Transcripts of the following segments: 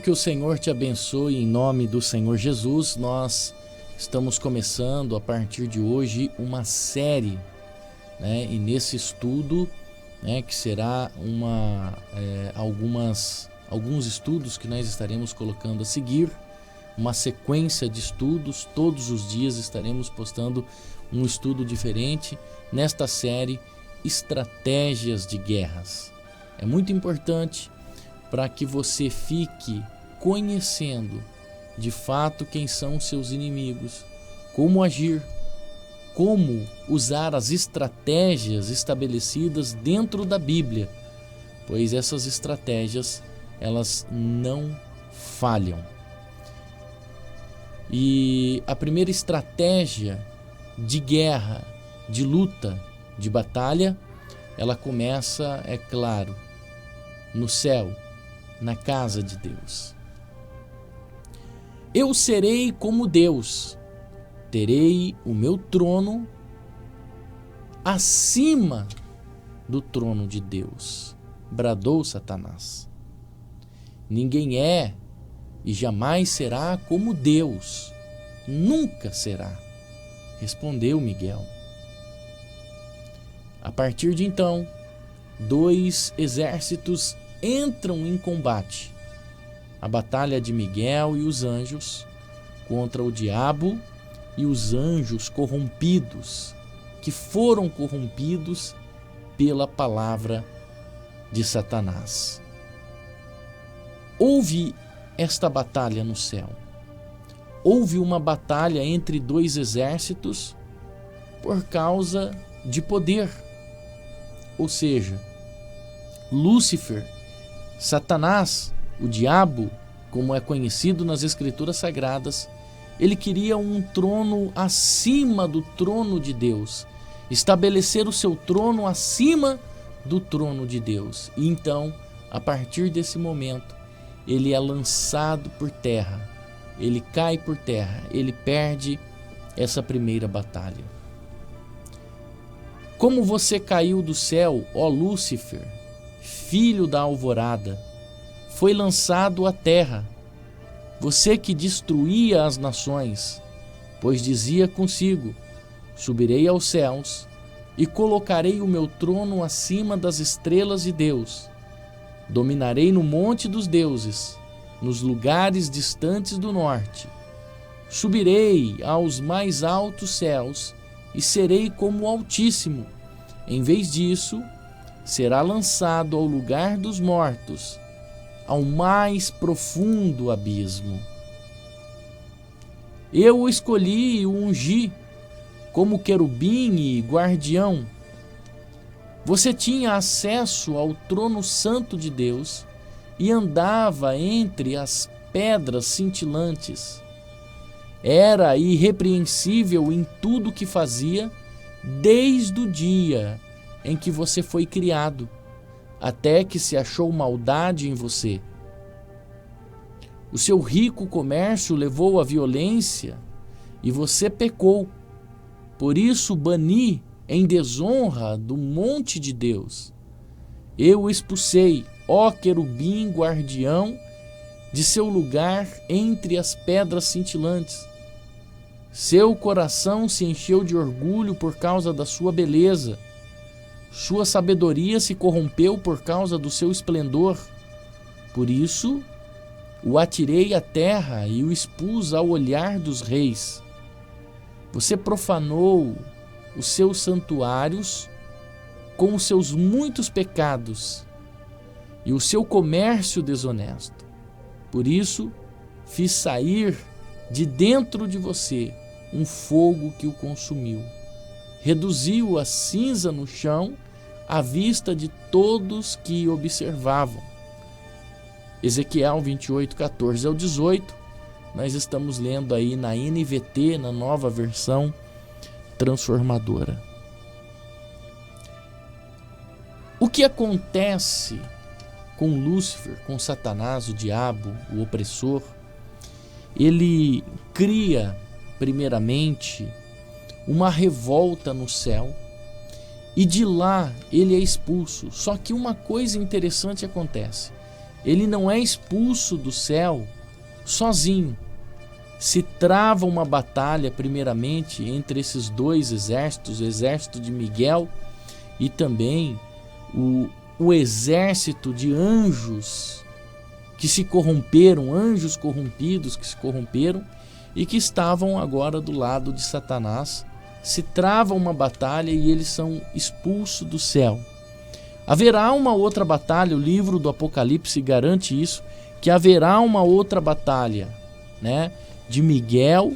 que o Senhor te abençoe em nome do Senhor Jesus. Nós estamos começando a partir de hoje uma série, né? E nesse estudo, né, que será alguns estudos que nós estaremos colocando a seguir, uma sequência de estudos. Todos os dias estaremos postando um estudo diferente nesta série Estratégias de Guerras. É muito importante para que você fique conhecendo de fato quem são os seus inimigos, como agir, como usar as estratégias estabelecidas dentro da Bíblia, pois essas estratégias, elas não falham. E a primeira estratégia de guerra, de luta, de batalha, ela começa, é claro, no céu, na casa de Deus. Eu serei como Deus, terei o meu trono acima do trono de Deus, bradou Satanás. Ninguém é e jamais será como Deus, nunca será, respondeu Miguel. A partir de então, dois exércitos entram em combate. A batalha de Miguel e os anjos contra o diabo e os anjos corrompidos, que foram corrompidos pela palavra de Satanás. Houve esta batalha no céu. Houve uma batalha entre dois exércitos por causa de poder. Ou seja, Lúcifer, Satanás, o diabo, como é conhecido nas Escrituras Sagradas, ele queria um trono acima do trono de Deus, estabelecer o seu trono acima do trono de Deus. E então, a partir desse momento, ele é lançado por terra, ele cai por terra, ele perde essa primeira batalha. Como você caiu do céu, ó Lúcifer, filho da alvorada, foi lançado à terra, você que destruía as nações, pois dizia consigo: subirei aos céus e colocarei o meu trono acima das estrelas de Deus. Dominarei no monte dos deuses, nos lugares distantes do norte. Subirei aos mais altos céus e serei como o Altíssimo. Em vez disso, será lançado ao lugar dos mortos, ao mais profundo abismo. Eu o escolhi e o ungi como querubim e guardião. Você tinha acesso ao trono santo de Deus e andava entre as pedras cintilantes. Era irrepreensível em tudo que fazia, desde o dia em que você foi criado, até que se achou maldade em você. O seu rico comércio levou à violência e você pecou. Por isso bani em desonra do monte de Deus. Eu o expulsei, ó querubim guardião, de seu lugar entre as pedras cintilantes. Seu coração se encheu de orgulho por causa da sua beleza. Sua sabedoria se corrompeu por causa do seu esplendor. Por isso, o atirei à terra e o expus ao olhar dos reis. Você profanou os seus santuários com os seus muitos pecados e o seu comércio desonesto. Por isso, fiz sair de dentro de você um fogo que o consumiu. Reduziu a cinza no chão à vista de todos que observavam. Ezequiel 28, 14 ao 18, nós estamos lendo aí na NVT, na nova versão transformadora. O que acontece com Lúcifer, com Satanás, o diabo, o opressor? Ele cria, primeiramente, uma revolta no céu e de lá ele é expulso. Só que uma coisa interessante acontece. ele não é expulso do céu sozinho. Se trava uma batalha primeiramente entre esses dois exércitos, o exército de Miguel e também o exército de anjos que se corromperam, anjos corrompidos que se corromperam e que estavam agora do lado de Satanás. Se trava uma batalha e eles são expulsos do céu. Haverá uma outra batalha, o livro do Apocalipse garante isso, que haverá uma outra batalha, né, de Miguel,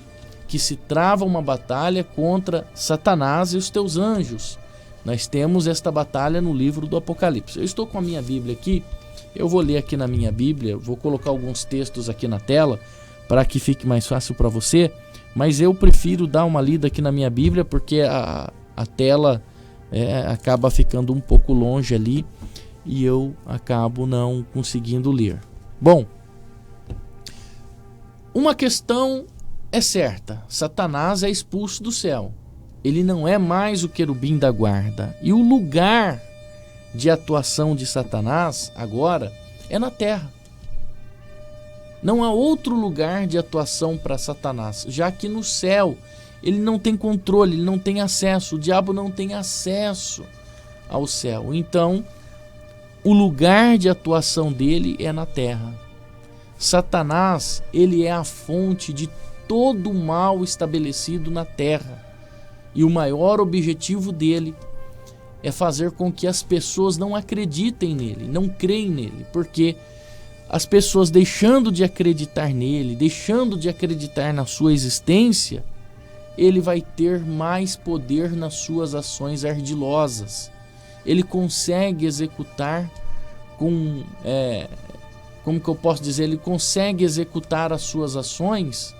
que se trava uma batalha contra Satanás e os teus anjos. Nós temos esta batalha no livro do Apocalipse. Eu estou com a minha Bíblia aqui, eu vou ler aqui na minha Bíblia, vou colocar alguns textos aqui na tela para que fique mais fácil para você, mas eu prefiro dar uma lida aqui na minha Bíblia porque a tela acaba ficando um pouco longe ali e eu acabo não conseguindo ler. Bom, uma questão é certa: Satanás é expulso do céu. Ele não é mais o querubim da guarda. E o lugar de atuação de Satanás agora é na terra. Não há outro lugar de atuação para Satanás, já que no céu ele não tem controle, ele não tem acesso, o diabo não tem acesso ao céu. Então, o lugar de atuação dele é na terra. Satanás, ele é a fonte de todo o mal estabelecido na terra. E o maior objetivo dele é fazer com que as pessoas não acreditem nele, não creem nele, porque as pessoas deixando de acreditar nele, deixando de acreditar na sua existência, ele vai ter mais poder nas suas ações ardilosas. Ele consegue executar como que eu posso dizer? Ele consegue executar as suas ações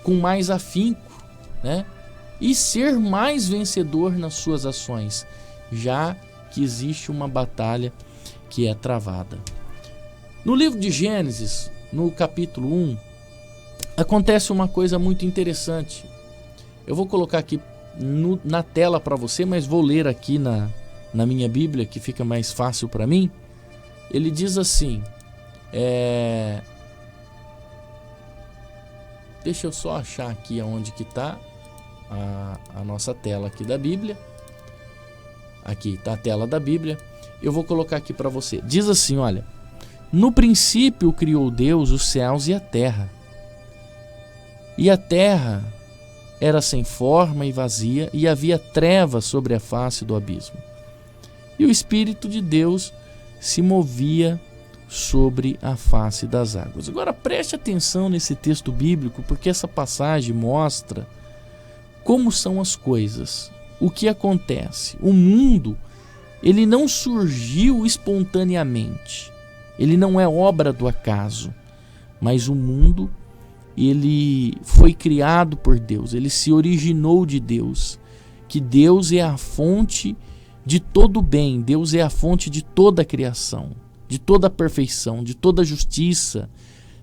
com mais afinco, né? E ser mais vencedor nas suas ações, já que existe uma batalha que é travada. No livro de Gênesis, no capítulo 1, acontece uma coisa muito interessante. Eu vou colocar aqui na tela para você, mas vou ler aqui na minha Bíblia, que fica mais fácil para mim. Ele diz assim, deixa eu só achar aqui aonde que está a nossa tela aqui da Bíblia. Aqui está a tela da Bíblia. Eu vou colocar aqui para você. Diz assim, olha: no princípio criou Deus os céus e a terra. E a terra era sem forma e vazia, e havia trevas sobre a face do abismo. E o Espírito de Deus se movia sobre a face das águas. Agora preste atenção nesse texto bíblico, porque essa passagem mostra como são as coisas, o que acontece. O mundo, ele não surgiu espontaneamente, ele não é obra do acaso, mas o mundo, ele foi criado por Deus, ele se originou de Deus, que Deus é a fonte de todo o bem, Deus é a fonte de toda a criação, de toda a perfeição, de toda a justiça.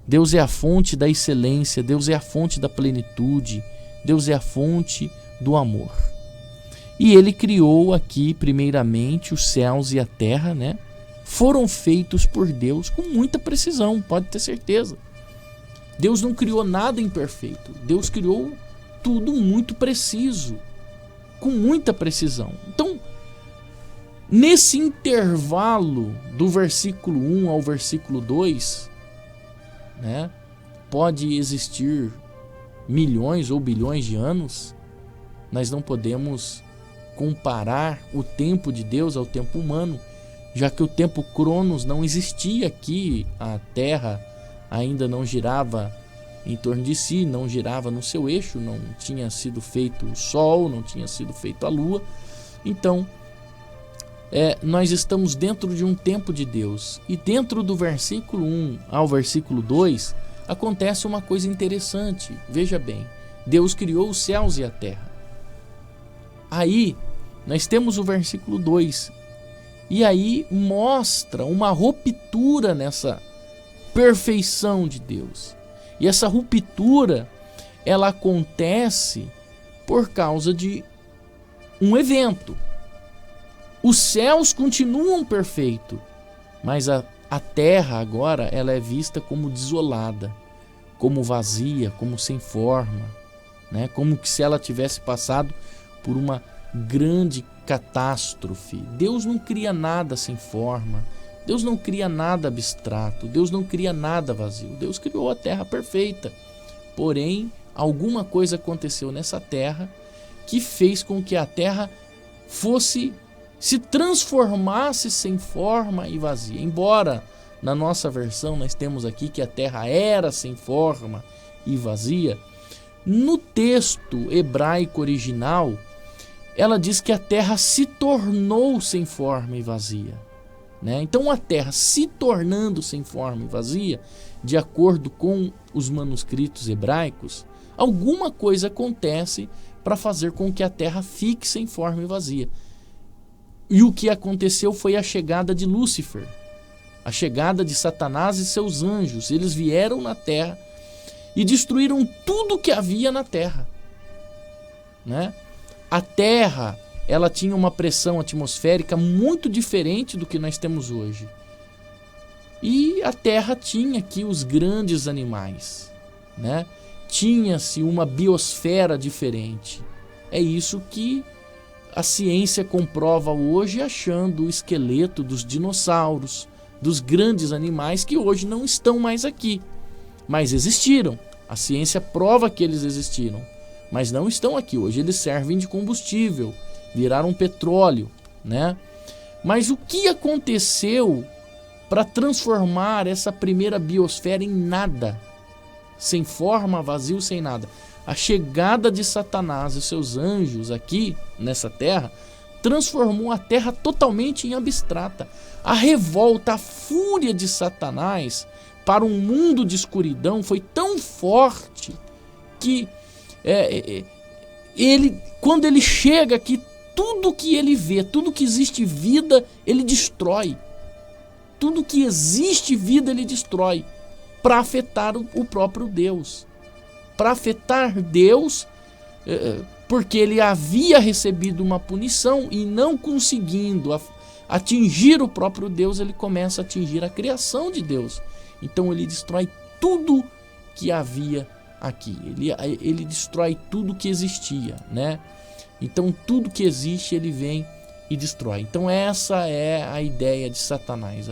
Deus é a fonte da excelência, Deus é a fonte da plenitude, Deus é a fonte do amor. E ele criou aqui primeiramente os céus e a terra, né? Foram feitos por Deus com muita precisão, pode ter certeza. Deus não criou nada imperfeito, Deus criou tudo muito preciso, com muita precisão. Então, nesse intervalo do versículo 1 ao versículo 2, né, pode existir milhões ou bilhões de anos. Nós não podemos comparar o tempo de Deus ao tempo humano, já que o tempo Cronos não existia aqui, a Terra ainda não girava em torno de si, não girava no seu eixo, não tinha sido feito o Sol, não tinha sido feito a Lua. Então, nós estamos dentro de um tempo de Deus. E dentro do versículo 1 ao versículo 2, acontece uma coisa interessante. Veja bem, Deus criou os céus e a terra. Aí, nós temos o versículo 2. E aí mostra uma ruptura nessa perfeição de Deus. E essa ruptura, ela acontece por causa de um evento. Os céus continuam perfeitos, mas a a terra agora ela é vista como desolada, como vazia, como sem forma, né? Como que se ela tivesse passado por uma grande catástrofe. Deus não cria nada sem forma, Deus não cria nada abstrato, Deus não cria nada vazio. Deus criou a terra perfeita. Porém, alguma coisa aconteceu nessa terra que fez com que a terra se transformasse sem forma e vazia. Embora na nossa versão nós temos aqui que a terra era sem forma e vazia, no texto hebraico original ela diz que a terra se tornou sem forma e vazia, né? Então a terra se tornando sem forma e vazia, de acordo com os manuscritos hebraicos, alguma coisa acontece para fazer com que a terra fique sem forma e vazia. E o que aconteceu foi a chegada de Lúcifer, a chegada de Satanás e seus anjos. Eles vieram na terra e destruíram tudo que havia na terra, né? A terra, ela tinha uma pressão atmosférica muito diferente do que nós temos hoje. E a terra tinha aqui os grandes animais, né? Tinha-se uma biosfera diferente. É isso que a ciência comprova hoje, achando o esqueleto dos dinossauros, dos grandes animais que hoje não estão mais aqui, mas existiram. A ciência prova que eles existiram, mas não estão aqui. Hoje eles servem de combustível, viraram petróleo, né? Mas o que aconteceu para transformar essa primeira biosfera em nada? Sem forma, vazio, sem nada. A chegada de Satanás e seus anjos aqui nessa terra transformou a terra totalmente em abstrata. A revolta, a fúria de Satanás para um mundo de escuridão foi tão forte que quando ele chega aqui, tudo que ele vê, tudo que existe vida, ele destrói. Tudo que existe vida, ele destrói para afetar o próprio Deus. Para afetar Deus, porque ele havia recebido uma punição e não conseguindo atingir o próprio Deus, ele começa a atingir a criação de Deus. Então ele destrói tudo que havia aqui. Ele destrói tudo que existia, né? Então tudo que existe ele vem e destrói. Então essa é a ideia de Satanás,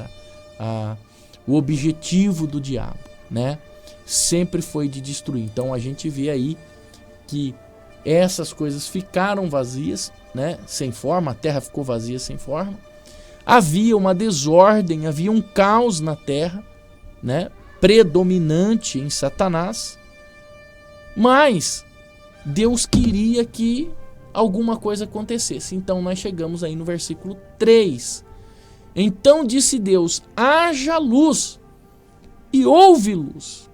o objetivo do diabo, né? Sempre foi de destruir. Então a gente vê aí que essas coisas ficaram vazias, né? Sem forma, a terra ficou vazia, sem forma. Havia uma desordem, havia um caos na terra, né? Predominante em Satanás. Mas Deus queria que alguma coisa acontecesse. Então nós chegamos aí no versículo 3. Então disse Deus: haja luz, e houve luz.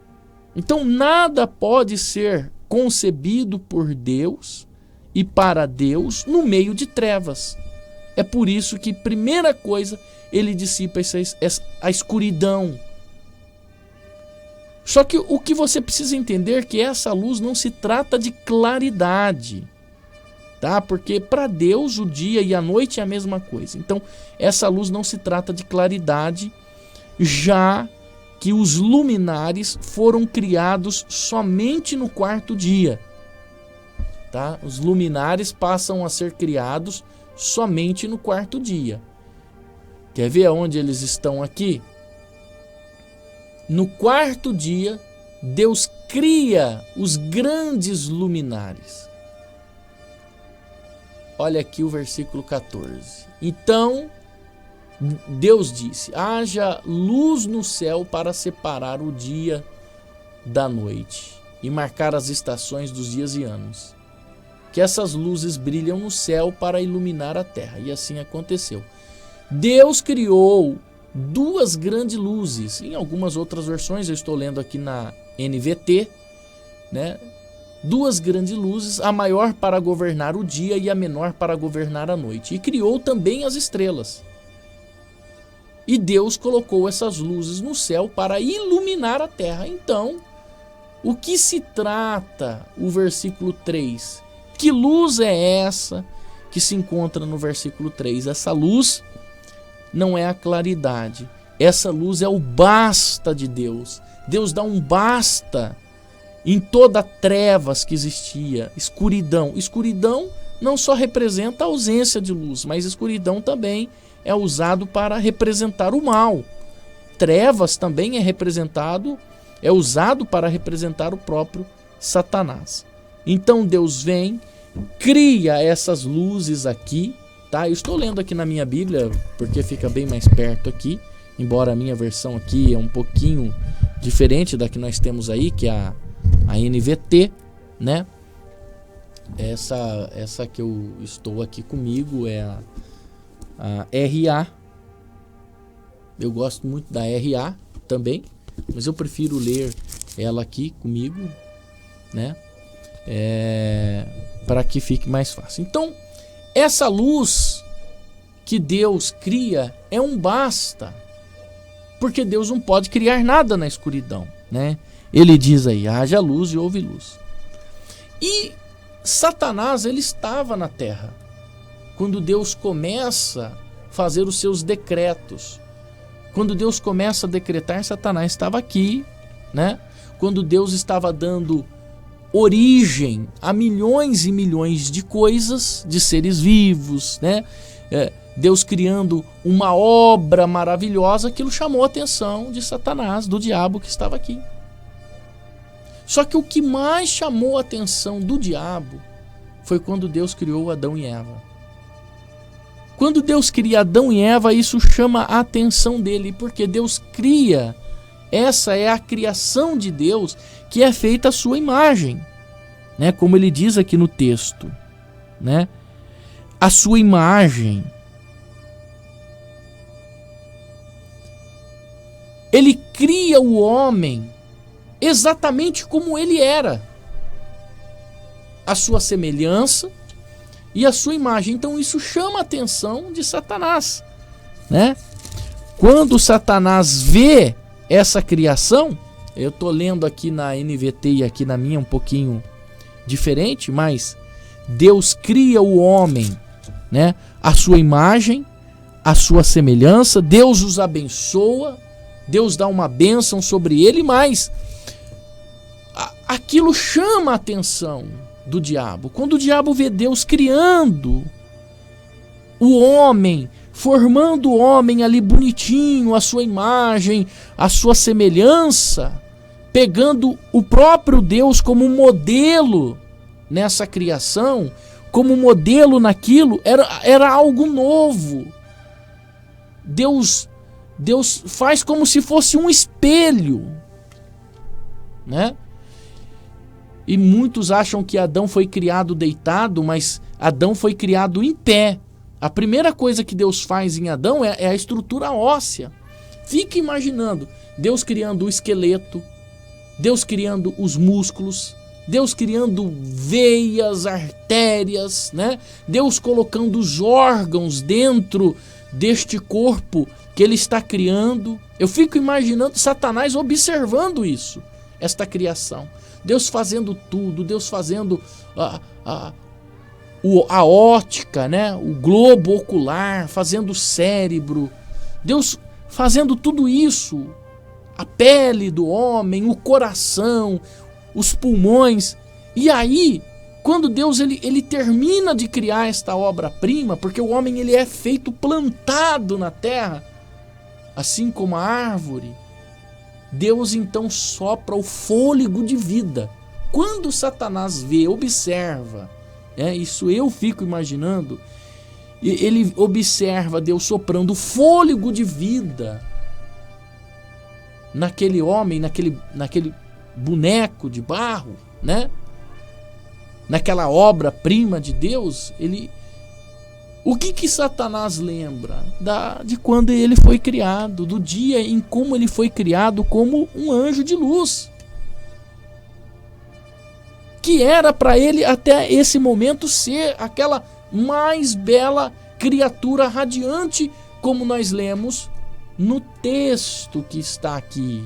Então nada pode ser concebido por Deus e para Deus no meio de trevas. É por isso que, primeira coisa, ele dissipa a escuridão. Só que o que você precisa entender é que essa luz não se trata de claridade, tá? Porque para Deus o dia e a noite é a mesma coisa. Então essa luz não se trata de claridade, já que os luminares foram criados somente no quarto dia, tá? Os luminares passam a ser criados somente no quarto dia. Quer ver aonde eles estão aqui? No quarto dia, Deus cria os grandes luminares. Olha aqui o versículo 14. Então Deus disse: haja luz no céu para separar o dia da noite e marcar as estações dos dias e anos. Que essas luzes brilham no céu para iluminar a terra. E assim aconteceu. Deus criou duas grandes luzes. Em algumas outras versões, eu estou lendo aqui na NVT, né? Duas grandes luzes, a maior para governar o dia e a menor para governar a noite. E criou também as estrelas. E Deus colocou essas luzes no céu para iluminar a terra. Então, o que se trata o versículo 3? Que luz é essa que se encontra no versículo 3? Essa luz não é a claridade. Essa luz é o basta de Deus. Deus dá um basta em toda trevas que existia, escuridão. Escuridão não só representa a ausência de luz, mas escuridão também é usado para representar o mal. Trevas também é usado para representar o próprio Satanás. Então Deus vem, cria essas luzes aqui, tá? Eu estou lendo aqui na minha Bíblia, porque fica bem mais perto aqui, embora a minha versão aqui é um pouquinho diferente da que nós temos aí, que é a NVT, né? Essa que eu estou aqui comigo é a RA. Eu gosto muito da RA também, mas eu prefiro ler ela aqui comigo, né? Para que fique mais fácil. Então, essa luz que Deus cria é um basta, porque Deus não pode criar nada na escuridão, né? Ele diz aí, haja luz e houve luz. E Satanás, ele estava na terra quando Deus começa a fazer os seus decretos. Quando Deus começa a decretar, Satanás estava aqui, né? Quando Deus estava dando origem a milhões e milhões de coisas, de seres vivos, né? Deus criando uma obra maravilhosa, aquilo chamou a atenção de Satanás, do diabo que estava aqui. Só que o que mais chamou a atenção do diabo foi quando Deus criou Adão e Eva. Quando Deus cria Adão e Eva, isso chama a atenção dele, porque Deus cria, essa é a criação de Deus, que é feita à sua imagem, né? Como ele diz aqui no texto, né? A sua imagem. Ele cria o homem exatamente como ele era, a sua semelhança e a sua imagem. Então isso chama a atenção de Satanás, né? Quando Satanás vê essa criação, eu estou lendo aqui na NVT e aqui na minha um pouquinho diferente, mas Deus cria o homem, né? A sua imagem, a sua semelhança, Deus os abençoa, Deus dá uma bênção sobre ele, mas aquilo chama a atenção do diabo. Quando o diabo vê Deus criando o homem, formando o homem ali bonitinho, a sua imagem, a sua semelhança, pegando o próprio Deus como modelo nessa criação, como modelo naquilo, era algo novo. Deus faz como se fosse um espelho, né? E muitos acham que Adão foi criado deitado, mas Adão foi criado em pé. A primeira coisa que Deus faz em Adão é a estrutura óssea. Fique imaginando Deus criando o esqueleto, Deus criando os músculos, Deus criando veias, artérias, né? Deus colocando os órgãos dentro deste corpo que ele está criando. Eu fico imaginando Satanás observando isso, esta criação. Deus fazendo tudo, Deus fazendo a ótica, né? O globo ocular, fazendo o cérebro, Deus fazendo tudo isso, a pele do homem, o coração, os pulmões. E aí, quando Deus ele termina de criar esta obra-prima, porque o homem ele é feito plantado na terra, assim como a árvore, Deus então sopra o fôlego de vida. Quando Satanás vê, observa, isso eu fico imaginando, ele observa Deus soprando o fôlego de vida naquele homem, naquele boneco de barro, né? Naquela obra-prima de Deus, o que Satanás lembra? De quando ele foi criado, do dia em como ele foi criado como um anjo de luz. Que era para ele até esse momento ser aquela mais bela criatura radiante, como nós lemos no texto que está aqui,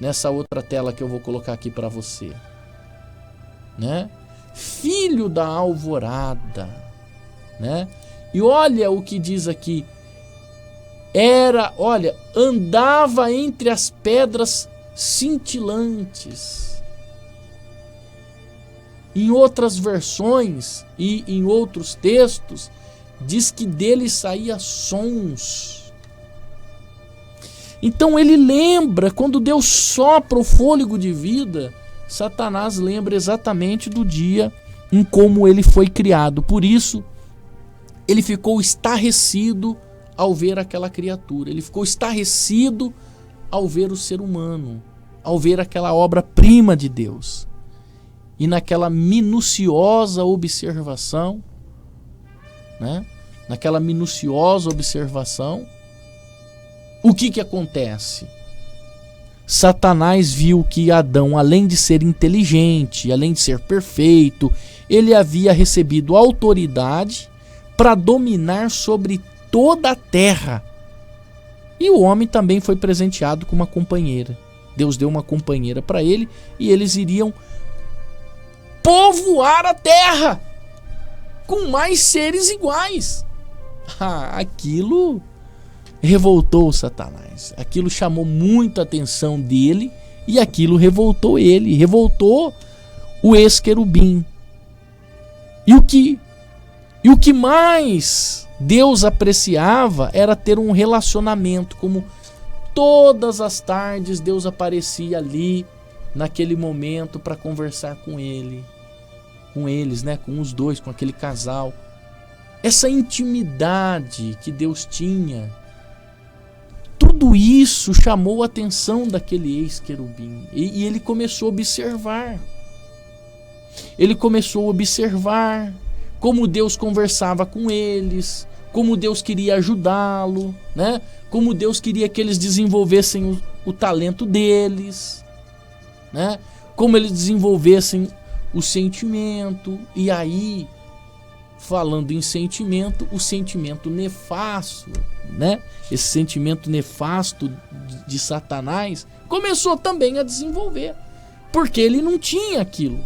nessa outra tela que eu vou colocar aqui para você, né? Filho da alvorada, né? E olha o que diz aqui: andava entre as pedras cintilantes. Em outras versões e em outros textos, diz que dele saía sons. Então ele lembra, quando Deus sopra o fôlego de vida, Satanás lembra exatamente do dia em como ele foi criado. Por isso, ele ficou estarrecido ao ver aquela criatura. Ele ficou estarrecido ao ver o ser humano, ao ver aquela obra-prima de Deus. E naquela minuciosa observação, né? Naquela minuciosa observação, o que acontece? Satanás viu que Adão, além de ser inteligente, além de ser perfeito, ele havia recebido autoridade para dominar sobre toda a terra. E o homem também foi presenteado com uma companheira. Deus deu uma companheira para ele e eles iriam povoar a terra com mais seres iguais. Aquilo revoltou Satanás. Aquilo chamou muita atenção dele e aquilo revoltou ele, revoltou o ex-querubim. E o que mais Deus apreciava era ter um relacionamento, como todas as tardes Deus aparecia ali naquele momento para conversar com eles, né, com os dois, com aquele casal. Essa intimidade que Deus tinha, tudo isso chamou a atenção daquele ex-querubim. E ele começou a observar. Ele começou a observar como Deus conversava com eles, como Deus queria ajudá-lo, né? Como Deus queria que eles desenvolvessem o talento deles, né? Como eles desenvolvessem o sentimento. E aí, falando em sentimento, o sentimento nefasto, né? Esse sentimento nefasto de Satanás começou também a desenvolver, porque ele não tinha aquilo.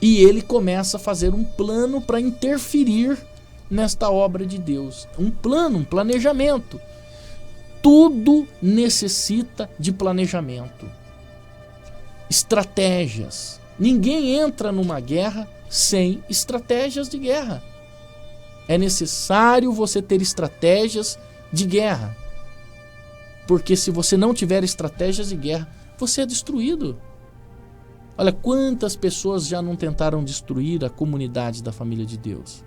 E ele começa a fazer um plano para interferir nesta obra de Deus. Um plano, um planejamento. Tudo necessita de planejamento. Estratégias. Ninguém entra numa guerra sem estratégias de guerra. É necessário você ter estratégias de guerra. Porque se você não tiver estratégias de guerra, você é destruído. Olha quantas pessoas já não tentaram destruir a comunidade da família de Deus.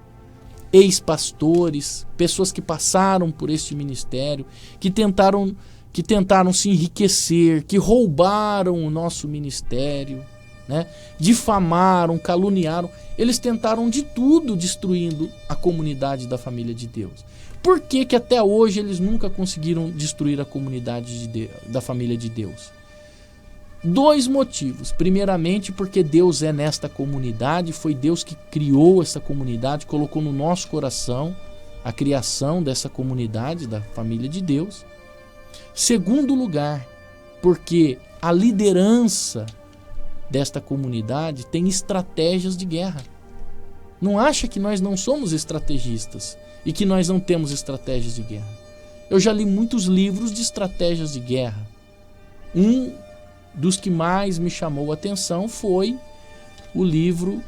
Ex-pastores, pessoas que passaram por este ministério, que tentaram se enriquecer, que roubaram o nosso ministério, né? Difamaram, caluniaram. Eles tentaram de tudo destruindo a comunidade da família de Deus. Por que que até hoje eles nunca conseguiram destruir a comunidade da família de Deus? 2 motivos. Primeiramente, porque Deus é nesta comunidade, foi Deus que criou essa comunidade, colocou no nosso coração a criação dessa comunidade, da família de Deus. Segundo lugar, porque a liderança desta comunidade tem estratégias de guerra. Não acha que nós não somos estrategistas e que nós não temos estratégias de guerra? Eu já li muitos livros de estratégias de guerra. Um dos que mais me chamou a atenção foi o livro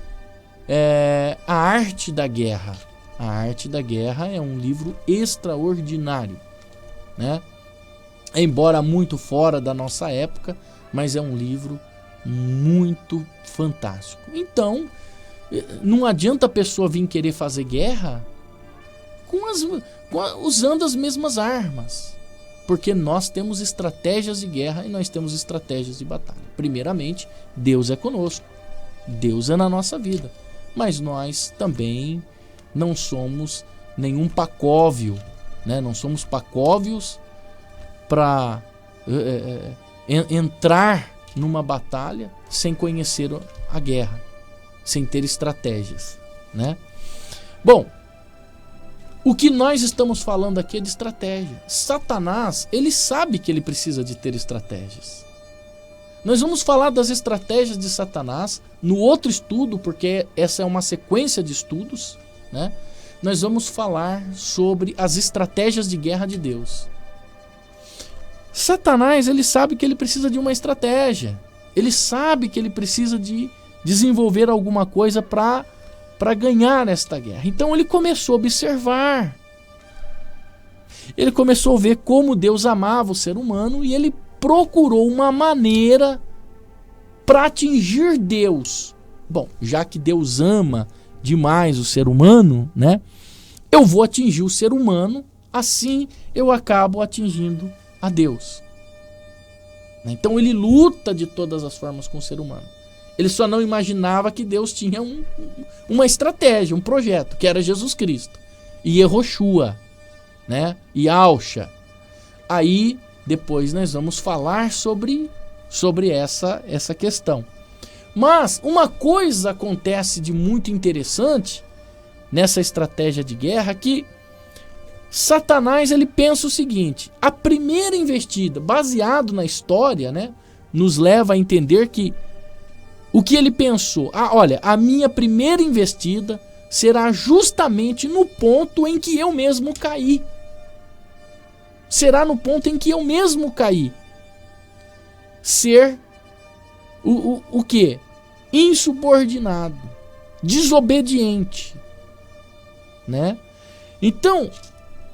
A Arte da Guerra. A Arte da Guerra é um livro extraordinário, né? Embora muito fora da nossa época, mas é um livro muito fantástico. Então, não adianta a pessoa vir querer fazer guerra usando as mesmas armas. Porque nós temos estratégias de guerra e nós temos estratégias de batalha. Primeiramente, Deus é conosco. Deus é na nossa vida. Mas nós também não somos nenhum pacóvio, né? Não somos pacóvios para entrar numa batalha sem conhecer a guerra, sem ter estratégias, né? Bom, o que nós estamos falando aqui é de estratégia. Satanás, ele sabe que ele precisa de ter estratégias. Nós vamos falar das estratégias de Satanás no outro estudo, porque essa é uma sequência de estudos, né? nós vamos falar sobre as estratégias de guerra de Deus. Satanás, ele sabe que ele precisa de uma estratégia. Ele sabe que ele precisa de desenvolver alguma coisa para ganhar esta guerra. Então ele começou a observar. Ele começou a ver como Deus amava o ser humano e ele procurou uma maneira para atingir Deus. Bom, já que Deus ama demais o ser humano, né? Eu vou atingir o ser humano, assim eu acabo atingindo a Deus. Então ele luta de todas as formas com o ser humano. Ele só não imaginava que Deus tinha uma estratégia, um projeto, que era Jesus Cristo. E Yehoshua, né? E Alcha. Aí, depois nós vamos falar sobre essa questão. Mas uma coisa acontece de muito interessante nessa estratégia de guerra, que Satanás, ele pensa o seguinte: a primeira investida, baseado na história, né, nos leva a entender que o que ele pensou, olha, a minha primeira investida será justamente no ponto em que eu mesmo caí. Será no ponto em que eu mesmo caí. Ser o quê? Insubordinado, desobediente, né? Então,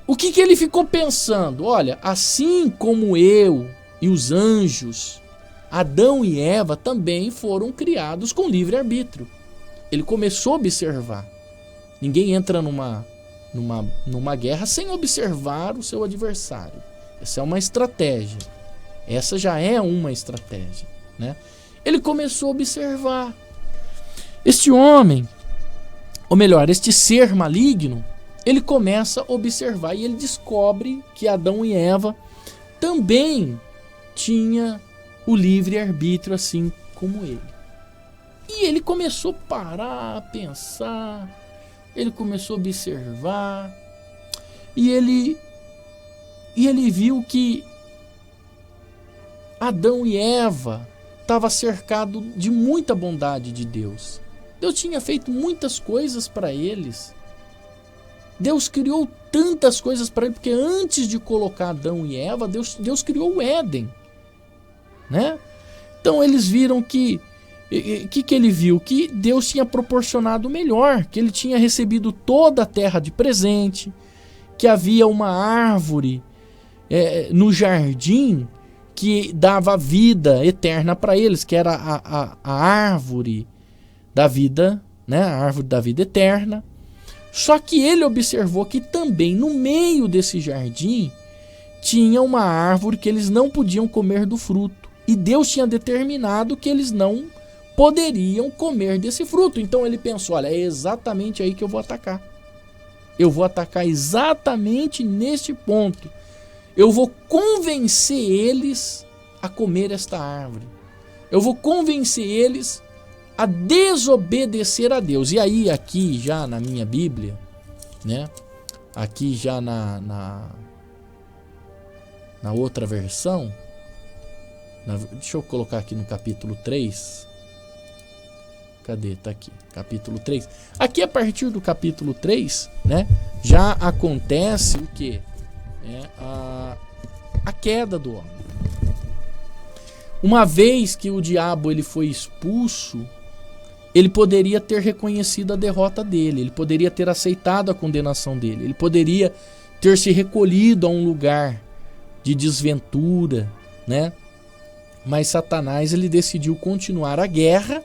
o que ele ficou pensando? Olha, assim como eu e os anjos, Adão e Eva também foram criados com livre-arbítrio. Ele começou a observar. Ninguém entra numa guerra sem observar o seu adversário. Essa é uma estratégia. Essa já é uma estratégia, né? Ele começou a observar. Este homem, ou melhor, este ser maligno, ele começa a observar e ele descobre que Adão e Eva também tinham o livre-arbítrio, assim como ele. E ele começou a parar, a pensar, ele começou a observar, e ele viu que Adão e Eva estavam cercados de muita bondade de Deus. Deus tinha feito muitas coisas para eles. Deus criou tantas coisas para eles, porque antes de colocar Adão e Eva, Deus criou o Éden, né? Então eles viram que ele viu? Que Deus tinha proporcionado o melhor, que ele tinha recebido toda a terra de presente, que havia uma árvore no jardim que dava vida eterna para eles, que era a árvore da vida, né? A árvore da vida eterna. Só que ele observou que também no meio desse jardim tinha uma árvore que eles não podiam comer do fruto. E Deus tinha determinado que eles não poderiam comer desse fruto. Então ele pensou, olha, é exatamente aí que eu vou atacar. Eu vou atacar exatamente neste ponto. Eu vou convencer eles a comer esta árvore. Eu vou convencer eles a desobedecer a Deus. E aí, aqui já na minha Bíblia, né? Aqui já na outra versão, deixa eu colocar aqui no capítulo 3. Cadê? Tá aqui, capítulo 3. Aqui, a partir do capítulo 3, né? Já acontece o quê? A queda do homem. Uma vez que o diabo ele foi expulso, ele poderia ter reconhecido a derrota dele, ele poderia ter aceitado a condenação dele, ele poderia ter se recolhido a um lugar de desventura, né? Mas Satanás, ele decidiu continuar a guerra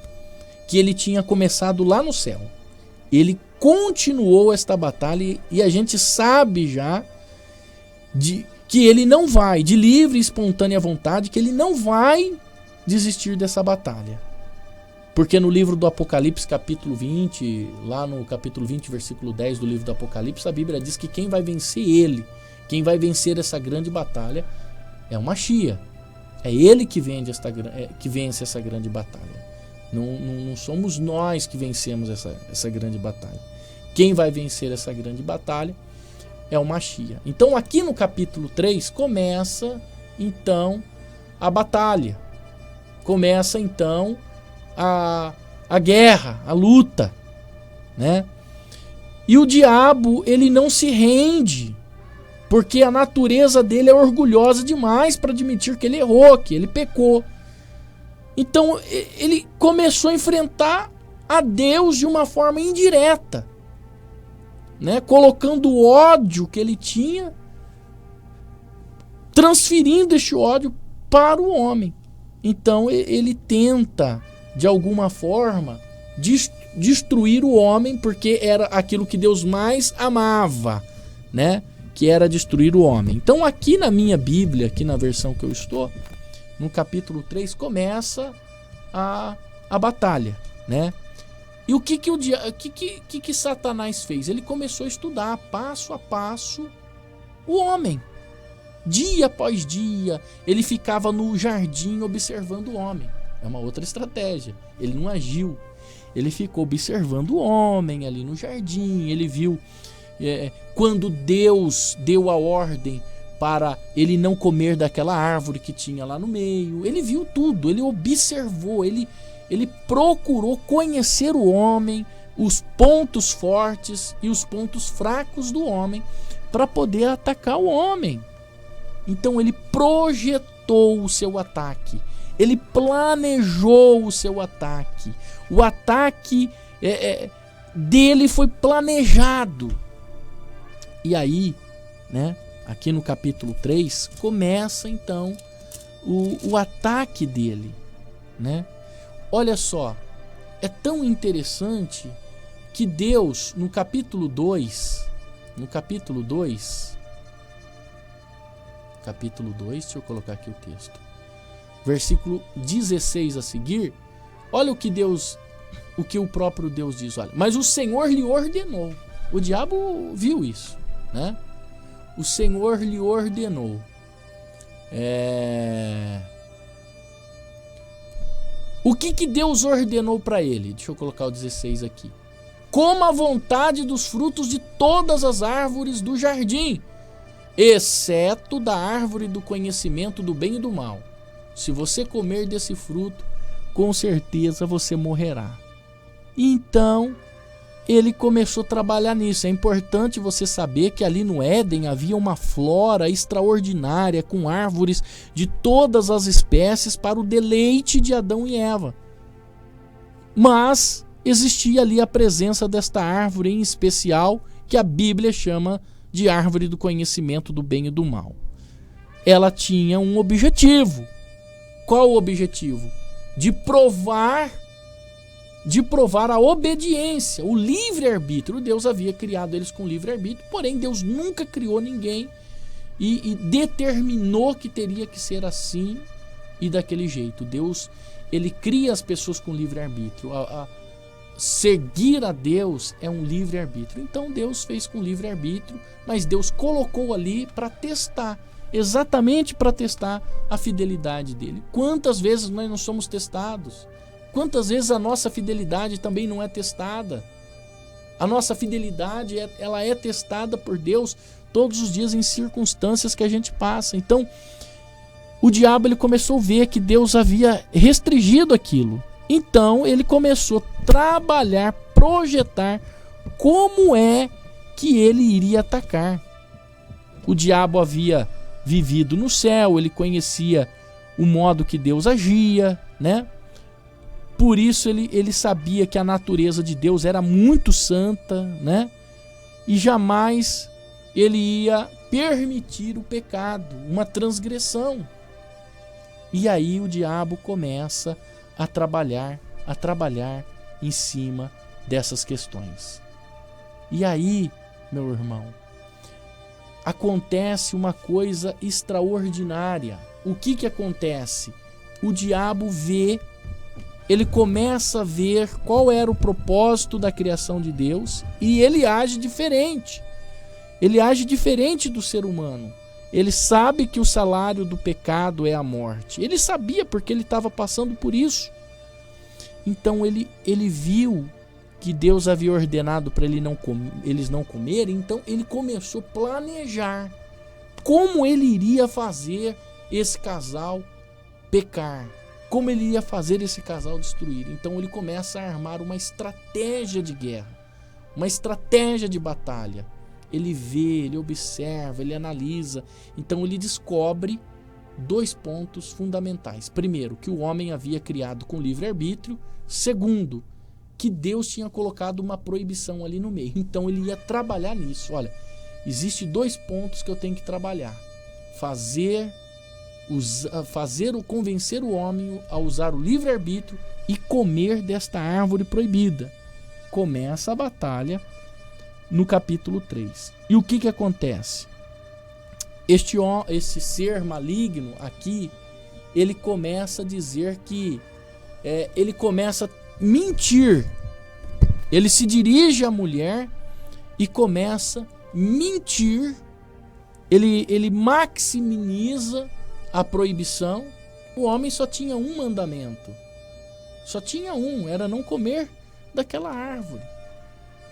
que ele tinha começado lá no céu. Ele continuou esta batalha e a gente sabe já que ele não vai, de livre e espontânea vontade, que ele não vai desistir dessa batalha. Porque no livro do Apocalipse, capítulo 20, lá no capítulo 20, versículo 10 do livro do Apocalipse, a Bíblia diz que quem vai vencer ele, quem vai vencer essa grande batalha, é o Mashiach. É ele que vence essa grande batalha. Não somos nós que vencemos essa grande batalha. Quem vai vencer essa grande batalha é o Mashiach. Então aqui no capítulo 3 começa então a batalha. Começa então a guerra, a luta, né? E o diabo, ele não se rende, porque a natureza dele é orgulhosa demais para admitir que ele errou, que ele pecou. Então ele começou a enfrentar a Deus de uma forma indireta, né? Colocando o ódio que ele tinha, transferindo este ódio para o homem. Então ele tenta, de alguma forma, destruir o homem, porque era aquilo que Deus mais amava, né? Que era destruir o homem. Então aqui na minha Bíblia, aqui na versão que eu estou, no capítulo 3, começa a batalha, né? E o que Satanás fez? Ele começou a estudar passo a passo o homem. Dia após dia, ele ficava no jardim observando o homem. É uma outra estratégia. Ele não agiu. Ele ficou observando o homem ali no jardim. Ele viu quando Deus deu a ordem para ele não comer daquela árvore que tinha lá no meio. Ele viu tudo, ele observou, ele procurou conhecer o homem, os pontos fortes e os pontos fracos do homem, para poder atacar o homem. Então ele projetou o seu ataque, ele planejou o seu ataque. O ataque dele foi planejado. E aí, né, aqui no capítulo 3, começa então o ataque dele, né? Olha só, é tão interessante que Deus, no capítulo 2, deixa eu colocar aqui o texto, versículo 16 a seguir, olha o que o próprio Deus diz, olha, mas o Senhor lhe ordenou. O diabo viu isso, né? O Senhor lhe ordenou. O que Deus ordenou para ele? Deixa eu colocar o 16 aqui. Coma à vontade dos frutos de todas as árvores do jardim, exceto da árvore do conhecimento do bem e do mal. Se você comer desse fruto, com certeza você morrerá. Então, ele começou a trabalhar nisso. É importante você saber que ali no Éden havia uma flora extraordinária, com árvores de todas as espécies para o deleite de Adão e Eva. Mas existia ali a presença desta árvore em especial, que a Bíblia chama de árvore do conhecimento do bem e do mal. Ela tinha um objetivo. Qual o objetivo? De provar a obediência, o livre-arbítrio. Deus havia criado eles com livre-arbítrio, porém Deus nunca criou ninguém e determinou que teria que ser assim e daquele jeito. Deus, ele cria as pessoas com livre-arbítrio. Seguir a Deus é um livre-arbítrio. Então Deus fez com livre-arbítrio, mas Deus colocou ali para testar, exatamente para testar a fidelidade dele. Quantas vezes nós não somos testados? Quantas vezes a nossa fidelidade também não é testada? A nossa fidelidade, ela é testada por Deus todos os dias em circunstâncias que a gente passa. Então, o diabo, ele começou a ver que Deus havia restringido aquilo. Então, ele começou a trabalhar, projetar como é que ele iria atacar. O diabo havia vivido no céu, ele conhecia o modo que Deus agia, né? Por isso ele sabia que a natureza de Deus era muito santa, né? E jamais ele ia permitir o pecado, uma transgressão. E aí o diabo começa a trabalhar em cima dessas questões. E aí, meu irmão, acontece uma coisa extraordinária. O que acontece? O diabo ele começa a ver qual era o propósito da criação de Deus e ele age diferente. Ele age diferente do ser humano. Ele sabe que o salário do pecado é a morte. Ele sabia porque ele estava passando por isso. Então ele viu que Deus havia ordenado para eles não comerem. Então ele começou a planejar como ele iria fazer esse casal pecar. Como ele ia fazer esse casal destruir. Então ele começa a armar uma estratégia de guerra. uma estratégia de batalha. Ele vê, ele observa, ele analisa. Então ele descobre 2 pontos fundamentais. Primeiro, que o homem havia criado com livre-arbítrio. Segundo, que Deus tinha colocado uma proibição ali no meio. Então ele ia trabalhar nisso. Olha, existem 2 pontos que eu tenho que trabalhar. Convencer o homem a usar o livre-arbítrio e comer desta árvore proibida. Começa a batalha no capítulo 3. E o que acontece? Esse ser maligno aqui, ele começa a dizer que ele começa a mentir. Ele se dirige à mulher e começa a mentir. Ele maximiza a proibição. O homem só tinha um mandamento. Só tinha um, era não comer daquela árvore.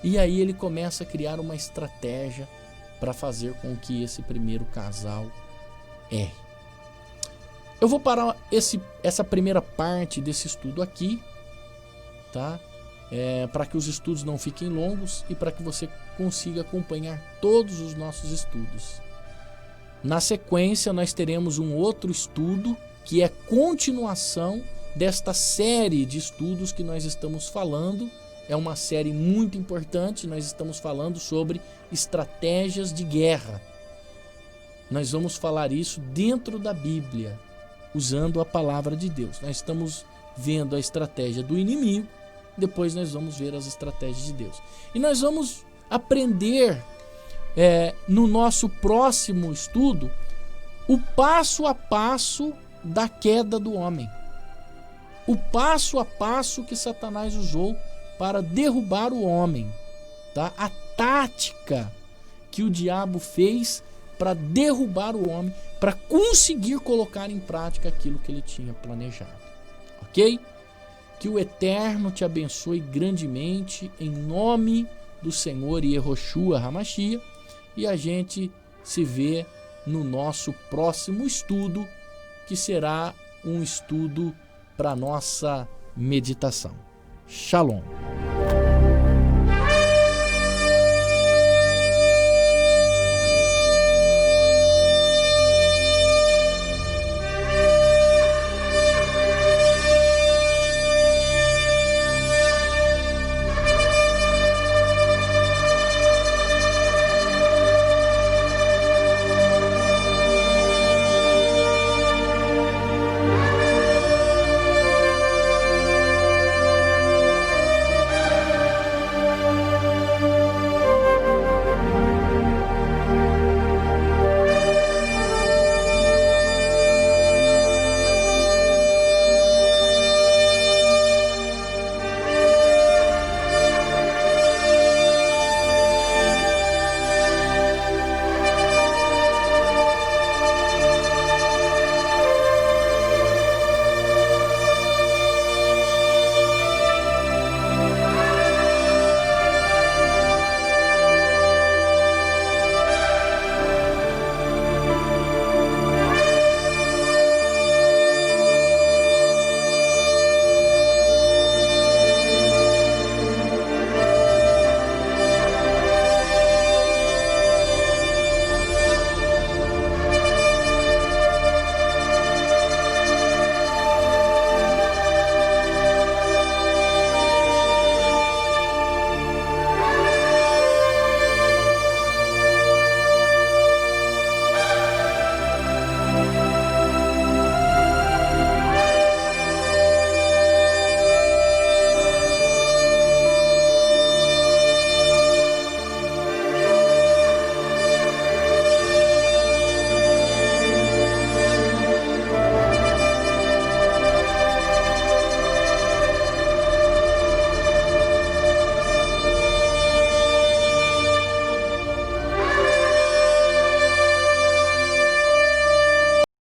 E aí ele começa a criar uma estratégia para fazer com que esse primeiro casal erre. Eu vou parar essa primeira parte desse estudo aqui, tá? Para que os estudos não fiquem longos e para que você consiga acompanhar todos os nossos estudos. Na sequência, nós teremos um outro estudo que é continuação desta série de estudos que nós estamos falando. É uma série muito importante, nós estamos falando sobre estratégias de guerra. Nós vamos falar isso dentro da Bíblia, usando a palavra de Deus. Nós estamos vendo a estratégia do inimigo, depois nós vamos ver as estratégias de Deus. E nós vamos aprender no nosso próximo estudo o passo a passo da queda do homem. O passo a passo que Satanás usou para derrubar o homem, tá? A tática que o diabo fez para derrubar o homem, para conseguir colocar em prática aquilo que ele tinha planejado, ok? Que o Eterno te abençoe grandemente, em nome do Senhor Yehoshua HaMashiach, e a gente se vê no nosso próximo estudo, que será um estudo para nossa meditação. Shalom.